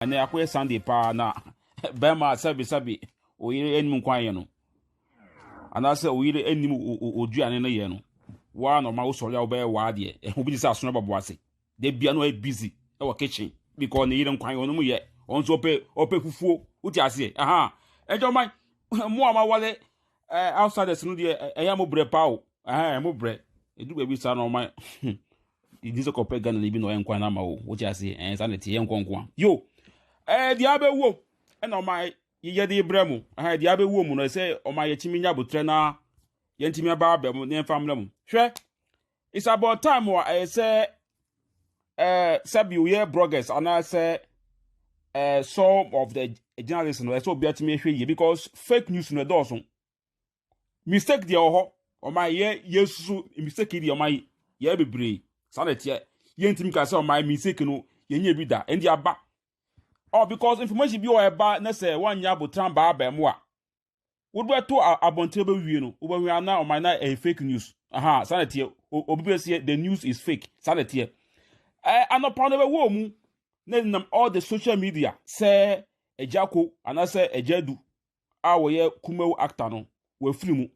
ene akoye Sunday pa na bema sabi oyire enim kwan ye no anase oyire enim oduane no ye no wa no ma wo sori awo be wa de e obi disa aso no babo ase de bia no e busy e wo kitchen because ne yire kwan ye no mu ye onso ope fufuo uti ase ejo man mo ama wale outsiders no de eya mo bre pa o mo bre edu be bi sa no man idise kope Ghana ni bi no enkwan na ma o uti ase sa ne tie enkonkon yo di abewo e no man ye de ibremu di abewo mu no se o man ye chiminya botre na ye ntimi aba abem ne family mu hwe it's about time wa say sabi we bloggers and I say some of the journalists no so be atimi hwe ye because fake news no do mistake dey ho o man ye yesu mistake dey o man ye bebre sanete ye ntimi ka say o man mistake no ye nya bi da endi aba because information bi o eba na say wan nya botran ba abem a would be to abonte be wie no wo be na o man na fake news sanete obi be say the news is fake sanete anopa no be wo mu na nam all the social media say ejako ana say ejadu a wo ye kumewu actor no we free mu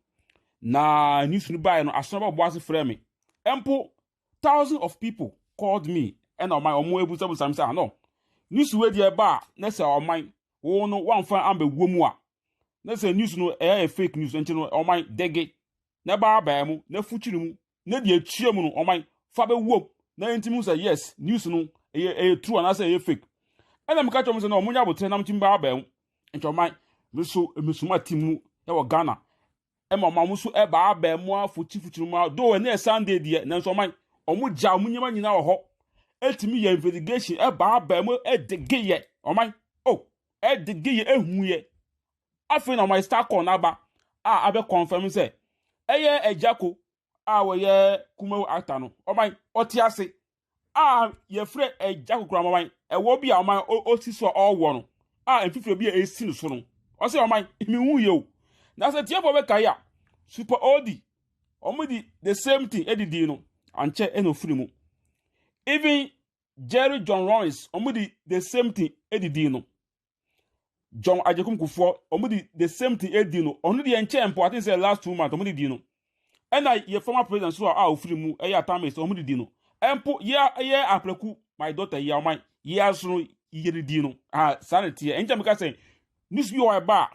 na news no buy no asoba boase frame me empo thousands of people called me and on my omo ebusa busam say no news we dey ba na say o man wo no wan fan ambe womu a na say news no fake news enti no o man dege na ba mu na fuchiri mu na de atue mu no o man fa be wom na enti mu say yes news no true and I say fake and am catch am say no munya botre na mtim ba mu enti o man mesuma timu e wo Ghana e ma musu e ba mu afuchiri mu do we na Sunday de na so man omu ja munyema nyina wo ho etimi ye investigation e ba mu e dege ye o man e dege ye ehu ye afi na my star call na ba abe confirm say eye ejako we ye kumewu actor no o man oti ase ye frɛ ejako kura man e wo bi a man oti so owo no enfifre bi e esi no so no o say o man mi hu ye o na say tie for be kai a super odi omudi the same thing edidi no anche eno free mu even Jerry John Lawrence omudi the same thing edidi no John Ajekum Kufo omudi the same thing edidi no onu de enche empo I think say last 2 months omudi di no and ye former president so free mu atamis omudi di no empo ye apreku my daughter ye o man ye asunu ye di no sanity enche me ka say news bi o ba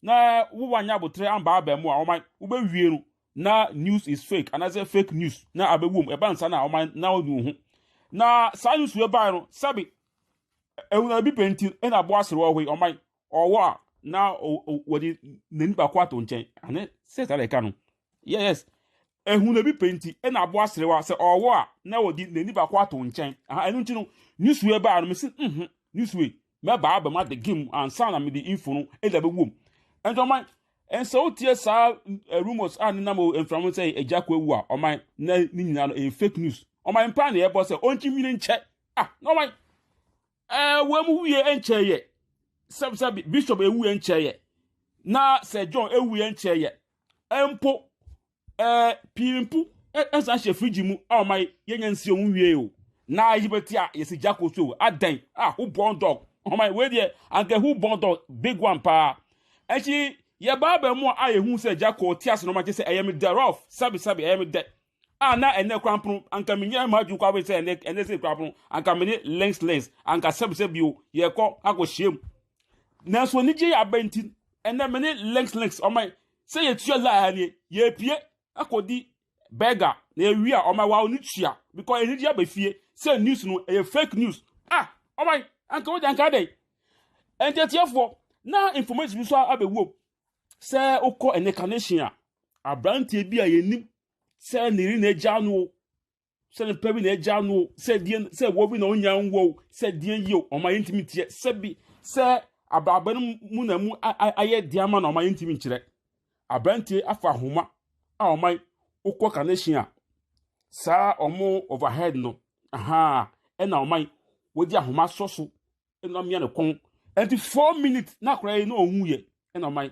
na wo wanya botre amba abemu a o man wo be wie no na news is fake and I say fake news na abewom e ban sana o man na onu hu na sa news we ba no sabi ehuna bi penti e na bo asere wo hwe o man owo a na wodi nani ba kwato nchen ane say tale ka no yes ehuna bi penti e na bo asere wa say owo a na wodi nani ba kwato nchen enu nti no news we ba no me say news we me ba abema the game and sound am the info no e da bewom enjo man and so tie sa rumors na mo enframo say ejako ewu a o man na ni nyina no fake news o man plan e bo say onchi mini nche no man we mu wie enche ye sab bishop ewu enche ye na Sir John ewu enche ye empo pimpu esa she frigi mu o man yenya nsi o wie o na yibeti a yesi jako so adan who born dog o man we there anke who born dog big one pa echi ye baba mu a yehu se jako tias no ma se ayem thereof sabi ayem de na ene krampun anka menye ma ju kwa we se ene se krampun anka menye lens anka sabi o ye ko akohiem na so ni je ya benti ene menye lens o my se ye tua la ani ye pie akodi beggar na ewi a o my wa oni tua because eni dia ba fie se news no e fake news o my anka wo janka dey entietiefo na information bi so abewo se ukọ encarnation a abrantie bi a yenim se niri na ejanu se ne pebi na ejanu se die se wo bi na onya nwo se die yi o ma intimate se bi se ababan mu na mu aye dia ma na o ma intimate kire abrantie afa homa a o ma ukọ carnation a sa omo overhead no e na o ma wodi ahoma soso e na mia ne kon 4 minutes na kra yi na ohun ye e na o ma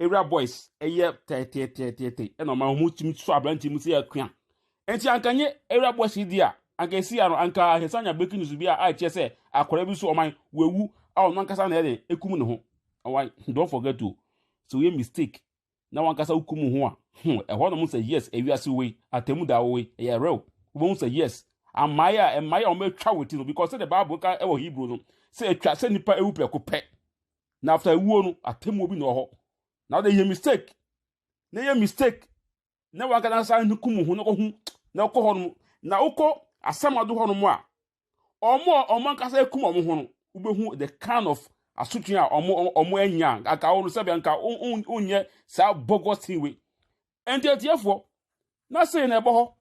area boys eye te eno ma hu timi so abranti mu se akua enti ankanye area boys di a agesi ano anka hesanya breaking news bi a che say akwara bi so oman wewu a ono ankasa na ede ekum ne ho why don't forget to so we mistake na wankasa hukum ho a ehwo no mo say yes ewiase we atemu da we e real we say yes amaya o metwa woti no because the Bible ka e wo Hebrew no say etwa say nipa ewu preko pe na after ewuo no atemu obi no ho now they mistake na wankasa hukum ho no ho na ko ho no na uko asamado ho no mo a omo ankasa ekum omo ho no ubehu the kind of asutun a omo anya aka wo no sabe anka unye sa bogus we entiatiefo na say na ebo ho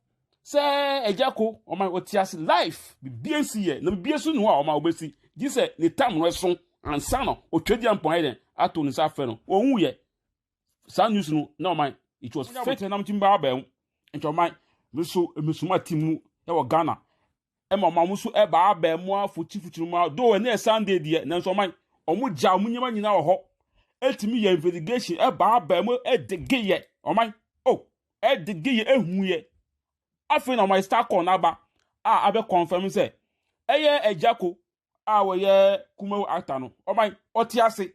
say ejako oman otias life BNC ye na BNC no a oman obesi di say ne tam no so ansa no otwedi ampon heden ato ni sa fe no ohun ye sa news no na oman it was fake na mtimba aba ento oman mesuma timu e wo Ghana e ma musu e ba aba mu afuchi mu do we na Sunday die na so oman omu ja omu nyema nyina wo ho etimi ye investigation e ba aba mu e dege ye oman e dege ye ehun ye afi na my star call na ba abe confirm say eye ejako we ye kuma actor no oman otiase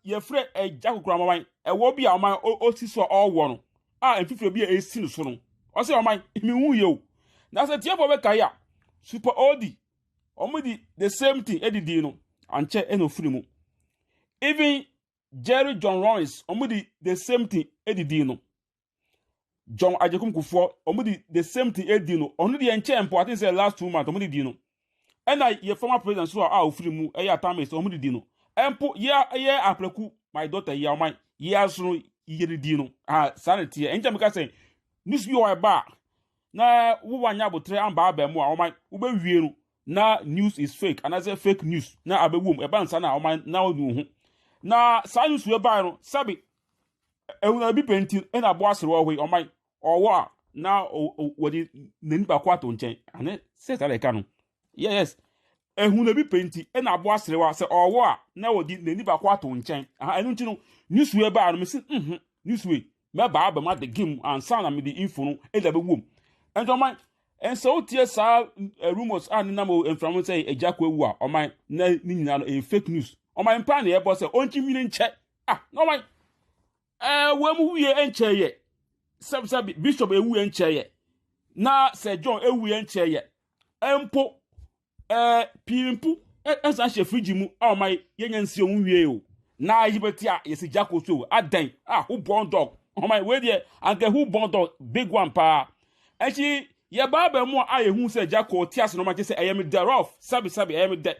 ye frɛ ejako kura oman e wo bi a oman oti so owo no enfifre bi e esi no so no o say oman mi hu ye o na say tie for be kai super odi omudi the same thing edidi no anche eno free mu even Jerry John Lawrence omudi the same thing edidi no John Ajekum Kufo omudi the same thing edi no onu de enche empo I think say last 2 months omudi di no and ye former president so ofri mu atamis omudi di no empo ye apreku my daughter ye oman ye asunu yeri di no sanity enche me ka say news bi o ba na wo wanya botre amba aba mu a oman wo be wie no na news is fake and I say fake news na abewum e ban sa na oman na onu hu na sa news we ba no sabi ehuna bi penti na abo asere wo hwe oman owo na wodi nani ba kwato nchen ane se tare ka no yes ehuna bi penti na abo asere wa se owo na wodi nani ba kwato nchen enu nti no news we ba no me se news we me ba aba ma de game ansa na me de info no e da be wom ento oman en so tie sa rumors na mo enframo say ejako ewu a oman na ni nyina no fake news oman pa na e bo se onchi nwini nche no oman we mu wie enche ye sabi bishop ewu enche ye na Sir John ewu enche ye empo pimpu esa she frigi mu oman yenya nsi onwu wie o na yibeti a yesi jako so adan who born dog oman we there anke who born dog big one pa enchi ye baba mu a yehu se jako tias no ma je se ayem thereof sabi ayem de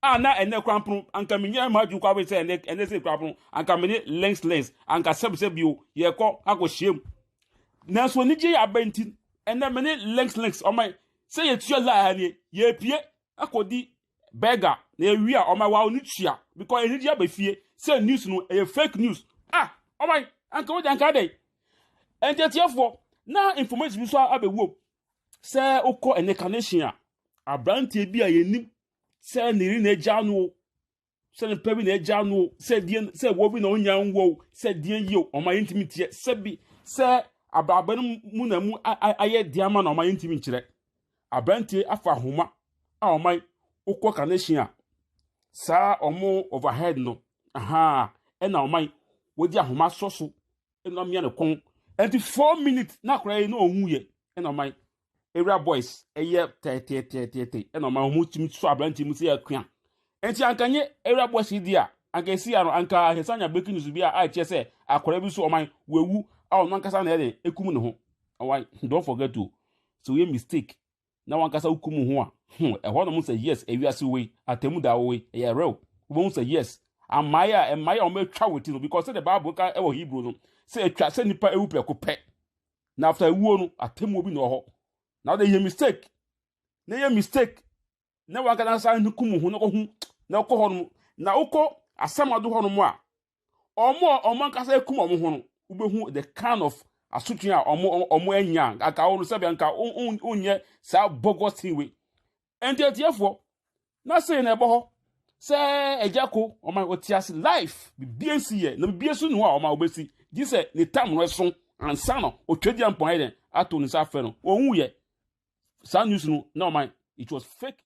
na ene krampun anka menye ma ju kwa we se ene se krampun anka menye lens anka sabi bio ye ko akohiem na so ni je ya benti ene menye lens o mai se ye tua la ha ni ye pie akodi beggar na ewi a o mai wa oni tua because eni je abafie se news no e fake news o mai anka wo janka dey entetiefo na information bi so abewo se ukọ ene abrantie bi a yenim se niri na ejanu se ne pebi na ejanu se die se wo bi na onya nwo se die yi o ma intimate se bi se ababan mu na mu aye diama na o ma intimate kire abrantie afa homa o ma ukọ kanation sa omo overhead no e na o ma wodi ahoma soso e no mia ne kon 4 minutes na kora yi na ohun ye e na o ma area boys eye te na ma hu timi so abranti mu se akua enti ankanye area boys di a ankesi ano anka hesanya breaking news bi a che se akwara bi so oman wewu a ono ankasa na ede ekum ne ho why don't forget to so we mistake na wankasa hukum ho a ehwo no mo say yes ewiase we atemu da we e real we say yes amaya o metwa woti no because the Bible ka e wo Hebrew no say etwa say nipa ewu preko pe na after ewuo no atemu obi no ho now they mistake na wakana sa hukum ho no ho na ko ho no na uko asamado ho no mo a omo nkasa ekum omo ho no ubehu the kind of asutun a omo anya aka wo no sabe anka unye sa bogus we entiatiefo na say na ebo ho se ejako oman otias life BNC ye na BNC no a oman obesi di se ne tam no so ansa no otwedi ampon heden ato ni sa fe no ohun ye Some news no, no man, it was fake